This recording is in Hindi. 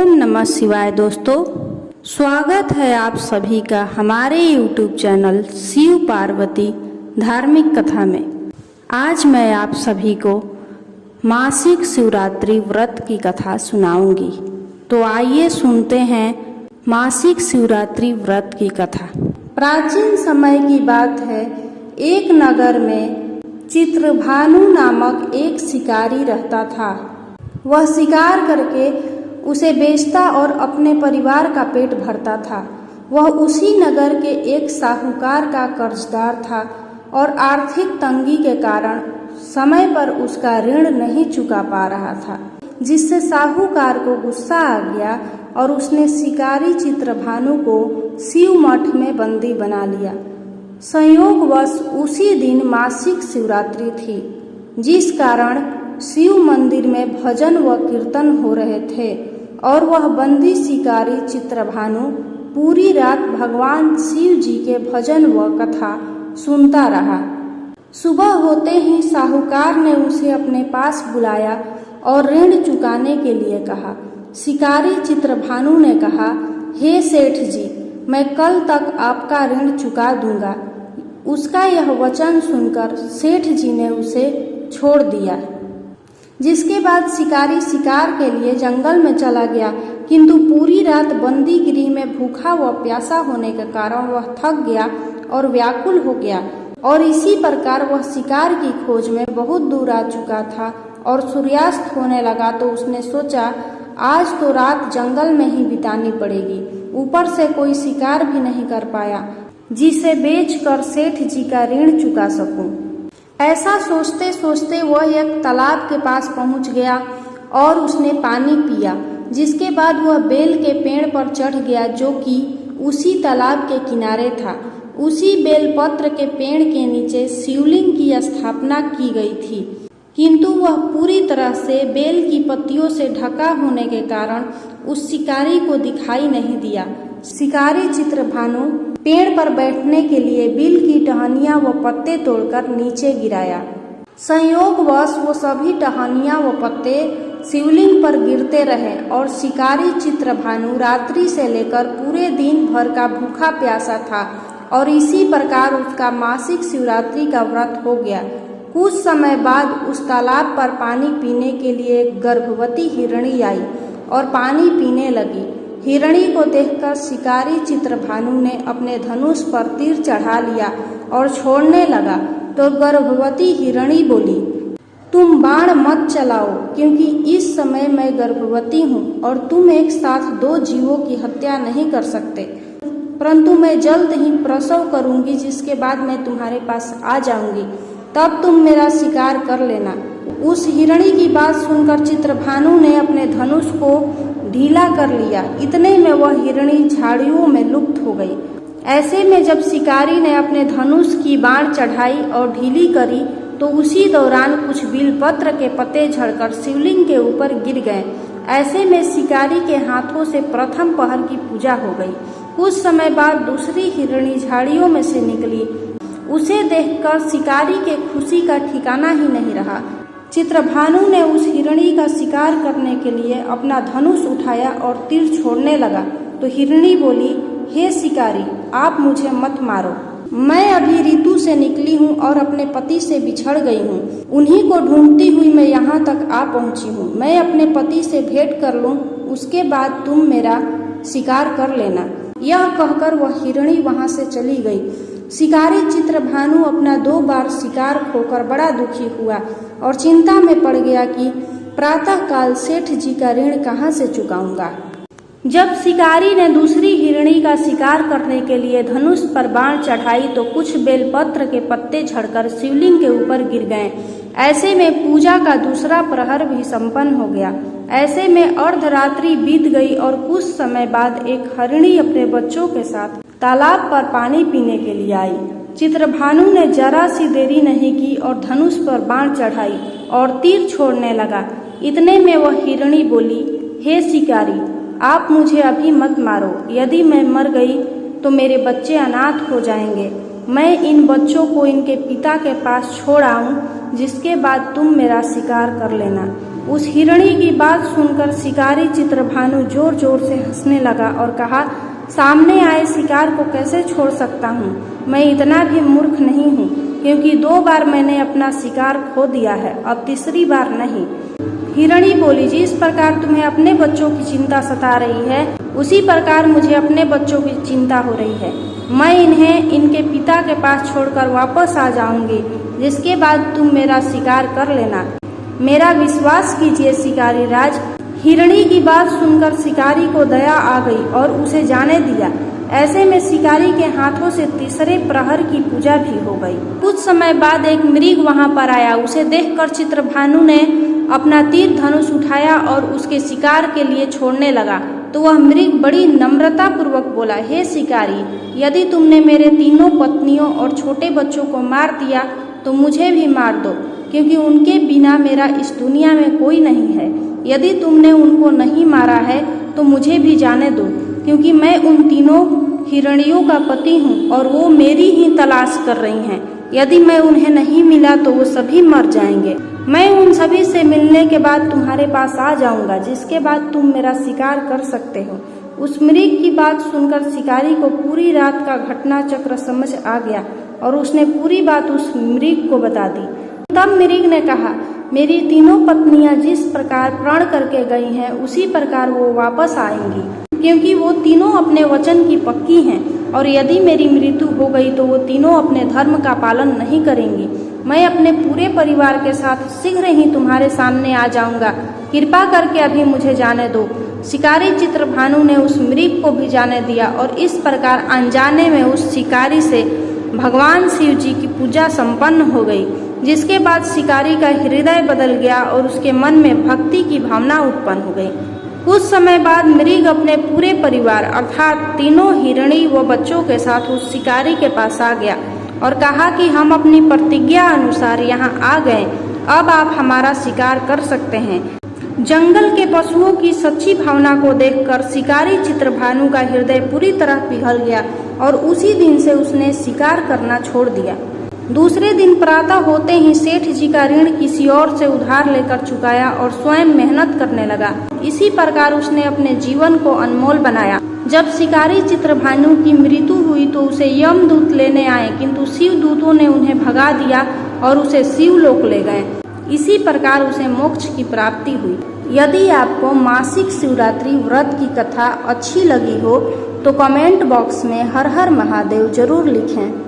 ओम नमः शिवाय। दोस्तों, स्वागत है आप सभी का हमारे YouTube चैनल शिव पार्वती धार्मिक कथा में। आज मैं आप सभी को मासिक शिवरात्रि व्रत की कथा सुनाऊंगी। तो आइए सुनते हैं मासिक शिवरात्रि व्रत की कथा। प्राचीन समय की बात है, एक नगर में चित्रभानु नामक एक शिकारी रहता था। वह शिकार करके उसे बेचता और अपने परिवार का पेट भरता था। वह उसी नगर के एक साहूकार का कर्जदार था और आर्थिक तंगी के कारण समय पर उसका ऋण नहीं चुका पा रहा था, जिससे साहूकार को गुस्सा आ गया और उसने शिकारी चित्रभानु को शिव मठ में बंदी बना लिया। संयोगवश उसी दिन मासिक शिवरात्रि थी, जिस कारण शिव मंदिर में भजन व कीर्तन हो रहे थे और वह बंदी शिकारी चित्रभानु पूरी रात भगवान शिव जी के भजन व कथा सुनता रहा। सुबह होते ही साहूकार ने उसे अपने पास बुलाया और ऋण चुकाने के लिए कहा। शिकारी चित्रभानु ने कहा, हे सेठ जी, मैं कल तक आपका ऋण चुका दूंगा। उसका यह वचन सुनकर सेठ जी ने उसे छोड़ दिया, जिसके बाद शिकारी शिकार के लिए जंगल में चला गया, किंतु पूरी रात बंदी गृह में भूखा व प्यासा होने के कारण वह थक गया और व्याकुल हो गया और इसी प्रकार वह शिकार की खोज में बहुत दूर आ चुका था और सूर्यास्त होने लगा तो उसने सोचा, आज तो रात जंगल में ही बितानी पड़ेगी। ऊपर से कोई शिकार भी नहीं कर पाया जिसे बेचकर सेठ जी का ऋण चुका सकूं। ऐसा सोचते सोचते वह एक तालाब के पास पहुंच गया और उसने पानी पिया, जिसके बाद वह बेल के पेड़ पर चढ़ गया जो कि उसी तालाब के किनारे था। उसी बेलपत्र के पेड़ के नीचे शिवलिंग की स्थापना की गई थी, किंतु वह पूरी तरह से बेल की पत्तियों से ढका होने के कारण उस शिकारी को दिखाई नहीं दिया। शिकारी चित्रभानु पेड़ पर बैठने के लिए बिल की टहनियां व पत्ते तोड़कर नीचे गिराया। संयोगवश वो सभी टहनियां व पत्ते शिवलिंग पर गिरते रहे और शिकारी चित्रभानु रात्रि से लेकर पूरे दिन भर का भूखा प्यासा था और इसी प्रकार उसका मासिक शिवरात्रि का व्रत हो गया। कुछ समय बाद उस तालाब पर पानी पीने के लिए एक गर्भवती हिरणी आई और पानी पीने लगी। हिरणी को देखकर शिकारी चित्रभानु ने अपने धनुष पर तीर चढ़ा लिया और छोड़ने लगा तो गर्भवती हिरणी बोली, तुम बाण मत चलाओ, क्योंकि इस समय मैं गर्भवती हूँ और तुम एक साथ दो जीवों की हत्या नहीं कर सकते, परंतु मैं जल्द ही प्रसव करूंगी, जिसके बाद मैं तुम्हारे पास आ जाऊंगी, तब तुम मेरा शिकार कर लेना। उस हिरणी की बात सुनकर चित्रभानु ने अपने धनुष को ढीला कर लिया। इतने में वह हिरणी झाड़ियों में लुप्त हो गई। ऐसे में जब शिकारी ने अपने धनुष की बाण चढ़ाई और ढीली करी तो उसी दौरान कुछ बिलपत्र के पत्ते झड़कर शिवलिंग के ऊपर गिर गए। ऐसे में शिकारी के हाथों से प्रथम पहर की पूजा हो गई। कुछ समय बाद दूसरी हिरणी झाड़ियों में से निकली। उसे देखकर शिकारी के खुशी का ठिकाना ही नहीं रहा। चित्रभानु ने उस हिरणी का शिकार करने के लिए अपना धनुष उठाया और तीर छोड़ने लगा तो हिरणी बोली, हे शिकारी, आप मुझे मत मारो। मैं अभी ऋतु से निकली हूँ और अपने पति से बिछड़ गई हूँ। उन्हीं को ढूंढती हुई मैं यहाँ तक आ पहुँची हूँ। मैं अपने पति से भेंट कर लूँ, उसके बाद तुम मेरा शिकार कर लेना। यह कहकर वह हिरणी वहाँ से चली गई। शिकारी चित्रभानु अपना 2 बार शिकार खोकर बड़ा दुखी हुआ और चिंता में पड़ गया कि प्रातःकाल सेठ जी का ऋण कहाँ से चुकाऊंगा। जब शिकारी ने दूसरी हिरणी का शिकार करने के लिए धनुष पर बाण चढ़ाई तो कुछ बेलपत्र के पत्ते झड़कर शिवलिंग के ऊपर गिर गए। ऐसे में पूजा का दूसरा प्रहर भी संपन्न हो गया। ऐसे में अर्धरात्रि बीत गई और कुछ समय बाद एक हिरणी अपने बच्चों के साथ तालाब पर पानी पीने के लिए आई। चित्रभानु ने जरा सी देरी नहीं की और धनुष पर बाण चढ़ाई और तीर छोड़ने लगा। इतने में वह हिरणी बोली, हे शिकारी, आप मुझे अभी मत मारो। यदि मैं मर गई तो मेरे बच्चे अनाथ हो जाएंगे। मैं इन बच्चों को इनके पिता के पास छोड़ आऊं, जिसके बाद तुम मेरा शिकार कर लेना। उस हिरणी की बात सुनकर शिकारी चित्रभानु जोर जोर से हंसने लगा और कहा, सामने आए शिकार को कैसे छोड़ सकता हूँ। मैं इतना भी मूर्ख नहीं हूँ, क्योंकि 2 बार मैंने अपना शिकार खो दिया है, अब तीसरी बार नहीं। हिरणी बोली, जिस प्रकार तुम्हें अपने बच्चों की चिंता सता रही है, उसी प्रकार मुझे अपने बच्चों की चिंता हो रही है। मैं इन्हें इनके पिता के पास छोड़कर वापस आ जाऊंगी, जिसके बाद तुम मेरा शिकार कर लेना। मेरा विश्वास कीजिए शिकारी राज। हिरणी की बात सुनकर शिकारी को दया आ गई और उसे जाने दिया। ऐसे में शिकारी के हाथों से तीसरे प्रहर की पूजा भी हो गई। कुछ समय बाद एक मृग वहां पर आया। उसे देखकर चित्रभानु ने अपना तीर धनुष उठाया और उसके शिकार के लिए छोड़ने लगा, तो वह मृग बड़ी नम्रता पूर्वक बोला, हे शिकारी, यदि तुमने मेरे 3 पत्नियों और छोटे बच्चों को मार दिया तो मुझे भी मार दो, क्योंकि उनके बिना मेरा इस दुनिया में कोई नहीं है। यदि तुमने उनको नहीं मारा है तो मुझे भी जाने दो, क्योंकि मैं उन 3 हिरणियों का पति हूँ और वो मेरी ही तलाश कर रही हैं। यदि मैं उन्हें नहीं मिला तो वो सभी मर जाएंगे। मैं उन सभी से मिलने के बाद तुम्हारे पास आ जाऊंगा, जिसके बाद तुम मेरा शिकार कर सकते हो। उस मृग की बात सुनकर शिकारी को पूरी रात का घटना चक्र समझ आ गया और उसने पूरी बात उस मृग को बता दी। तब मृग ने कहा, मेरी 3 पत्नियां जिस प्रकार प्रण करके गई हैं, उसी प्रकार वो वापस आएंगी, क्योंकि वो 3 अपने वचन की पक्की हैं, और यदि मेरी मृत्यु हो गई तो वो 3 अपने धर्म का पालन नहीं करेंगी। मैं अपने पूरे परिवार के साथ शीघ्र ही तुम्हारे सामने आ जाऊंगा। कृपा करके अभी मुझे जाने दो। शिकारी चित्रभानु ने उस मृग को भी जाने दिया और इस प्रकार अनजाने में उस शिकारी से भगवान शिव जी की पूजा संपन्न हो गई, जिसके बाद शिकारी का हृदय बदल गया और उसके मन में भक्ति की भावना उत्पन्न हो गई। कुछ समय बाद मृग अपने पूरे परिवार अर्थात 3 हिरणी व बच्चों के साथ उस शिकारी के पास आ गया और कहा कि हम अपनी प्रतिज्ञा अनुसार यहाँ आ गए, अब आप हमारा शिकार कर सकते हैं। जंगल के पशुओं की सच्ची भावना को देखकर शिकारी चित्रभानु का हृदय पूरी तरह पिघल गया और उसी दिन से उसने शिकार करना छोड़ दिया। दूसरे दिन प्रातः होते ही सेठ जी का ऋण किसी और से उधार लेकर चुकाया और स्वयं मेहनत करने लगा। इसी प्रकार उसने अपने जीवन को अनमोल बनाया। जब शिकारी चित्रभानु की मृत्यु हुई तो उसे यमदूत लेने आए, किंतु शिव दूतों ने उन्हें भगा दिया और उसे शिवलोक ले गए। इसी प्रकार उसे मोक्ष की प्राप्ति हुई। यदि आपको मासिक शिवरात्रि व्रत की कथा अच्छी लगी हो तो कमेंट बॉक्स में हर हर महादेव जरूर लिखें।